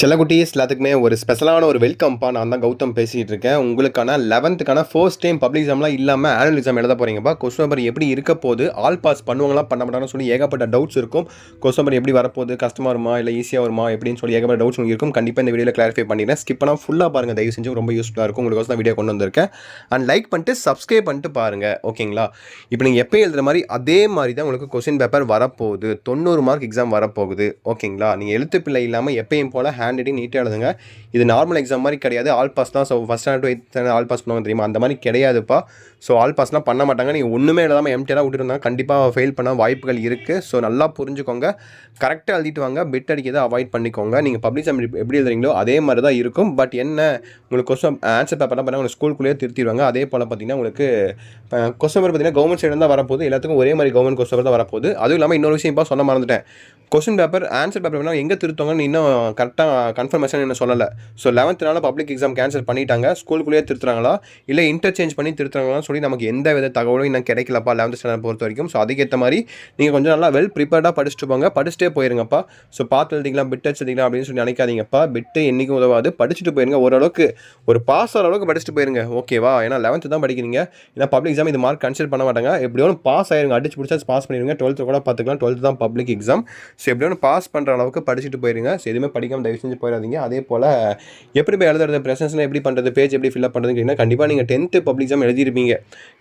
செல்லக்குட்டீஸ் எல்லாத்துக்குமே ஒரு ஸ்பெஷலான ஒரு வெல்கம்ப்பா. நான் தான் கௌதம் பேசிகிட்டு இருக்கேன். உங்களுக்கான 11th ஃபர்ஸ்ட் டைம் பப்ளிக் எக்ஸாம்லாம் இல்லாமல் ஆனுவல் எக்ஸாம் எழுத போகிறீங்கப்பா. கொஸ்டின் பேப்பர் எப்படி இருக்க போகுது, ஆல் பாஸ் பண்ணுவாங்களா பண்ண மாட்டாங்கன்னு சொல்லி ஏகப்பட்ட டவுட்ஸ் இருக்கும். கொஸ்டின் பேப்பர் எப்படி வரப்போகுது, கஷ்டமாக வருமா இல்லை ஈஸியாக வருமா எப்படின்னு சொல்லி ஏகப்பட்ட டவுட்ஸ் உங்களுக்கு இருக்கும். கண்டிப்பாக இந்த வீடியோவில் கிளாரிஃபை பண்ணிடுறேன். ஸ்கிப் பண்ணால் ஃபுல்லாக பாருங்கள், தயவு செஞ்சு ரொம்ப யூஸ்ஃபுல்லாக இருக்கும். உங்களுக்கு தான் வீடியோ கொண்டு வந்திருக்கேன். அண்ட் லைக் பண்ணிட்டு சப்ஸ்கிரைப் பண்ணிட்டு பாருங்கள், ஓகேங்களா? இப்போ நீங்கள் எப்போ எழுதுகிற மாதிரி அதே மாதிரி தான் உங்களுக்கு கொஸ்டின் பேப்பர் வரப்போகுது. 90 மார்க் எக்ஸாம் வரப்போகுது, ஓகேங்களா? நீங்கள் எழுத்து பிள்ளை இல்லாமல் எப்பயும் போல் ஹேண்ட் ரைட்டிங் நீட்டாக எழுதுங்க. இது நார்மல் எக்ஸாம் மாதிரி கிடையாது. ஆல் பாஸ் தான். So first standard to 8th standard all pass பண்ணுவாங்க தெரியுமா, அந்த மாதிரி கிடையாதுப்பா. ஸோ ஆல் பாஸ்லாம் பண்ண மாட்டாங்க. நீங்கள் ஒன்றுமே எழுதாமல் எம்டியாக விட்டுருந்தாங்க கண்டிப்பாக ஃபெயில் பண்ண வாய்ப்புகள் இருக்குது. ஸோ நல்லா புரிஞ்சுக்கோங்க, கரெக்டாக எழுதிட்டு வாங்க. பிட் அடிக்கிறதை அவாய்ட் பண்ணிக்கோங்க. நீங்கள் பப்ளிக் எக்ஸாம் எப்படி எழுதுறீங்களோ அதே மாதிரி தான் இருக்கும். பட் என்ன உங்களுக்கு கொஸ்டின் ஆன்சர் பேப்பர்லாம் பார்த்தீங்கன்னா உங்களுக்கு ஸ்கூலுக்குள்ளேயே திருத்திடுவாங்க. அதே போல் பார்த்தீங்கன்னா உங்களுக்கு கொஸ்டின் பேப்பர் பார்த்தீங்கன்னா கவர்மெண்ட் சைடு தான் வரப்போகுது. எல்லாத்துக்கும் ஒரே மாதிரி கவர்மெண்ட் கொஸ்டின் பேப்பர் தான் வரப்போகுது. அதுவும் இல்லாமல் இன்னொரு விஷயம் இப்போ சொல்ல மறந்துட்டேன். கொஸ்டின் பேப்பர் ஆன்சர் பேப்பர் வேணால் எங்கே திருத்துவாங்கன்னு இன்னும் கரெக்டாக கன்ஃபர்மேஷன் என்ன சொல்லலை. So 11th public exam cancel பண்ணிட்டாங்க. ஸ்கூலுக்குள்ளேயே திருத்துறாங்களா இல்லை இன்டர்சேஞ்ச் பண்ணி திருத்துறாங்களான்னு சொல்லி நமக்கு எந்த வித தகவலும் இன்னும் கிடைக்கலப்பா 11th ஸ்டாண்டர்ட் பொறுத்த வரைக்கும். ஸோ அதுக்கேற்ற மாதிரி நீங்கள் கொஞ்சம் நல்லா வெல் ப்ரிப்பேர்டாக படிச்சுட்டு போங்க. படிச்சுட்டே போயிருங்கப்பா. ஸோ பார்த்து எழுதிக்கலாம், பிட் எழுதிக்கலாம் அப்படின்னு சொல்லி நினைக்காதீங்கப்பா. பிட்டு என்றைக்கும் உதவாது. படிச்சுட்டு போயிருங்க. ஓரளவுக்கு ஒரு பாஸ் ஆகிற அளவுக்கு படிச்சுட்டு போயிருங்க, ஓகேவா? ஏன்னா 11th தான் படிக்கிறீங்க. ஏன்னா பப்ளிக் எக்ஸாம் இது மார்க் கன்சிடர் பண்ண மாட்டாங்க. எப்படியும் பாஸ் ஆயிருங்க. அடிச்சு பிடிச்சா பாஸ் பண்ணிடுங்க. 12th கூட பார்த்துக்கலாம். 12th தான் பப்ளிக் எக்ஸாம். ஸோ எப்படியும் பாஸ் பண்ணுற அளவுக்கு படிச்சுட்டு போயிருங்க. ஸோ எதுவுமே படிக்காமல் தயவு செஞ்சு போயிடாதீங்க. அதே போல் எப்படி போய் எழுதுறது, ப்ரெசன்ஸ்லாம் எப்படி பண்ணுறது, பேஜ் எப்படி ஃபில்அப் பண்ணுறதுன்னு கேட்டிங்கன்னா கண்டிப்பாக நீங்கள் 10th பப்ளிக் எக்ஸாம் எழுதிருப்பீங்க.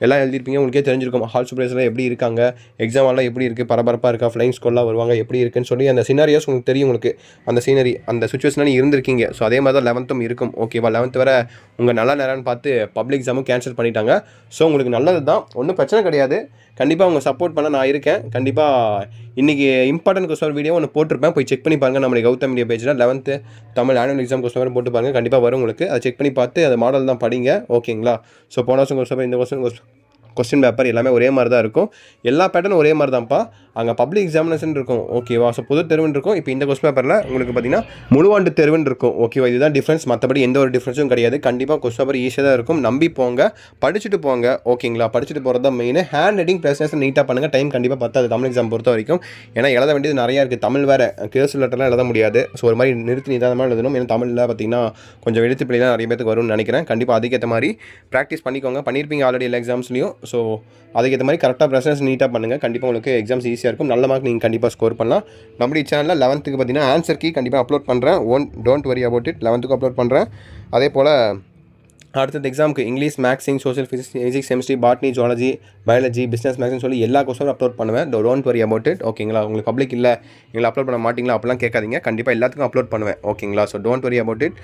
எல்லாம் எழுதிருப்பீங்க. உங்களுக்கே தெரிஞ்சிருக்கும் ஹால் சூப்பர்வைசர்லாம் எப்படி இருக்காங்க, எக்ஸாம் எல்லாம் எப்படி இருக்குது, பரபரப்பாக இருக்கா, ஃப்ளைங் ஸ்கூல்லாம் வருவாங்க எப்படி இருக்குன்னு சொல்லி அந்த சினாரியோஸ் உங்களுக்கு தெரியும். உங்களுக்கு அந்த சீனரி அந்த சுச்சுவேஷனில் இருந்திருக்கீங்க. ஸோ அதே மாதிரி தான் 11th இருக்கும், ஓகேவா? 11th வரை உங்கள் நல்ல நேரம்னு பார்த்து பப்ளிக் எக்ஸாமும் கேன்சல் பண்ணிட்டாங்க. ஸோ உங்களுக்கு நல்லது தான், ஒன்றும் பிரச்சனை கிடையாது. கண்டிப்பாக உங்கள் சப்போர்ட் பண்ண நான் இருக்கேன். கண்டிப்பாக இன்றைக்கி இம்பார்ட்டன்ட் கொஸ்டின் வீடியோ ஒன்று போட்டிருப்பேன், போய் செக் பண்ணி பாருங்கள். நம்மளுடைய கௌதம் மீடியா பேஜில் 11th Tamil annual exam question போட்டு பாருங்கள். கண்டிப்பாக வரும் உங்களுக்கு. அதை செக் பண்ணி பார்த்து அந்த மாடல் தான் படிங்க, ஓகேங்களா? ஸோ போன வருஷம் கொஸ்டின் இந்த கொஸ்டின் பேப்பர் எல்லாமே ஒரே மாதிரி தான் இருக்கும். எல்லா பேட்டர்னும் ஒரே மாதிரி தான்ப்பா. அங்கே பப்ளிக் எக்ஸாமினேஷன் இருக்கும், ஓகேவா? ஸோ பொது தேர்வுன்னு இருக்கும். இப்போ இந்த கொஸ்டின் பேப்பரில் உங்களுக்கு பார்த்தீங்கன்னா முழுவாண்டு தேர்வுன்னு இருக்கும், ஓகேவா? இதுதான் டிஃப்ரென்ஸ். மற்றபடி எந்த ஒரு டிஃப்ரென்ஸும் கிடையாது. கண்டிப்பாக கொஸ்டின் பேப்பர் ஈஸியாக தான் இருக்கும். நம்பி போங்க, படிச்சுட்டு போங்க, ஓகேங்களா? படிச்சுட்டு போகிறது தான் மெயின். ஹேண்ட் ரைட்டிங் ப்ரெசன்டேஷன் நீட்டாக பண்ணுங்கள். டைம் கண்டிப்பாக பத்தாது தமிழ் எக்ஸாம் பொறுத்த வரைக்கும். ஏன்னா எழுத வேண்டியது நிறையா இருக்குது. தமிழ் வேறு கேர்சிவ் லெட்டர்லாம் எழுத முடியாது. ஸோ ஒரு மாதிரி நிறுத்தி நிதானமாக எழுதணும். ஏன்னா தமிழில் பார்த்தீங்கன்னா கொஞ்சம் எழுத்து பிள்ளைலாம் நிறைய பேருக்கு வரும்னு நினைக்கிறேன். கண்டிப்பாக அதுக்கேற்ற மாதிரி ப்ராக்டிஸ் பண்ணிக்கோங்க. பண்ணியிருப்பீங்க ஆல்ரெடி எல்லா எக்ஸாம்ஸ்லையும். ஸோ அதுக்கேற்ற மாதிரி கரெக்டாக ப்ரெசன்டேஷன் நீட்டாக பண்ணுங்கள். கண்டிப்பாக உங்களுக்கு எக்ஸாம்ஸ் ஈஸியாக இருக்கும். நல்ல மார்க் நீங்கள் கண்டிப்பாக ஸ்கோர் பண்ணலாம். நம்மளுடைய சேனலில் 11th பார்த்தீங்கன்னா ஆன்சர் கீ கண்டிப்பாக அப்லோட் பண்ணுறேன். Don't worry about it. 11th upload பண்ணுறேன். அதே போல் அடுத்தது எக்ஸாமுக்கு English, maths, social, physics, chemistry, botany, zoology, biology, business மேக்ஸ்னு சொல்லி எல்லா கொஸ்டினும் அப்லோட் பண்ணுவேன். டோன்ட் வரி அபவுட் இட், ஓகேங்களா? உங்களுக்கு பப்ளிக் இல்லை, எங்களை அப்லோட் பண்ண மாட்டிங்களா அப்படிலாம் கேட்காதீங்க. கண்டிப்பாக எல்லாத்துக்கும் அப்லோட் பண்ணுவேன், ஓகேங்களா? So don't worry about it.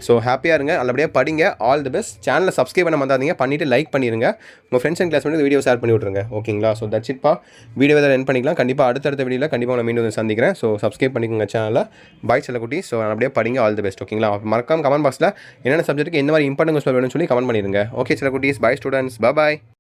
So ஹாப்பியாக இருங்க, நல்லபடியாக படிங்க. All the best. சேனலை சப்ஸ்கிரைப் பண்ண மாட்டாதீங்க, பண்ணிவிட்டு லைக் பண்ணிடுங்க. உங்கள் ஃப்ரெண்ட்ஸ் அண்ட் கிளாஸ் பண்ணி வீடியோ ஷேர் பண்ணி விட்ருங்க, ஓகேங்களா? So that's இட்பா. வீடியோ எதாவது என் பண்ணிக்கலாம். கண்டிப்பாக அடுத்தடுத்த வீடியோவில் கண்டிப்பாக நான் மீண்டும் சந்திக்கிறேன். ஸோ சப்ஸ்கிரைப் பண்ணிக்கோங்க சேனலில். பாய் செல்லக்குட்டி. ஸோ நல்லபடியாக படிங்க. ஆல் தி பெஸ்ட், ஓகேங்களா? மறக்காம கமெண்ட் பாக்ஸில் என்னென்ன சப்ஜெக்ட்டுக்கு என்ன மாதிரி இம்பார்ட்டன்ட் கொஸ்டின் வேணும்னு சொல்லி கமெண்ட் பண்ணிடுங்க. Okay, Chila Kutis. Bye, students. Bye-bye.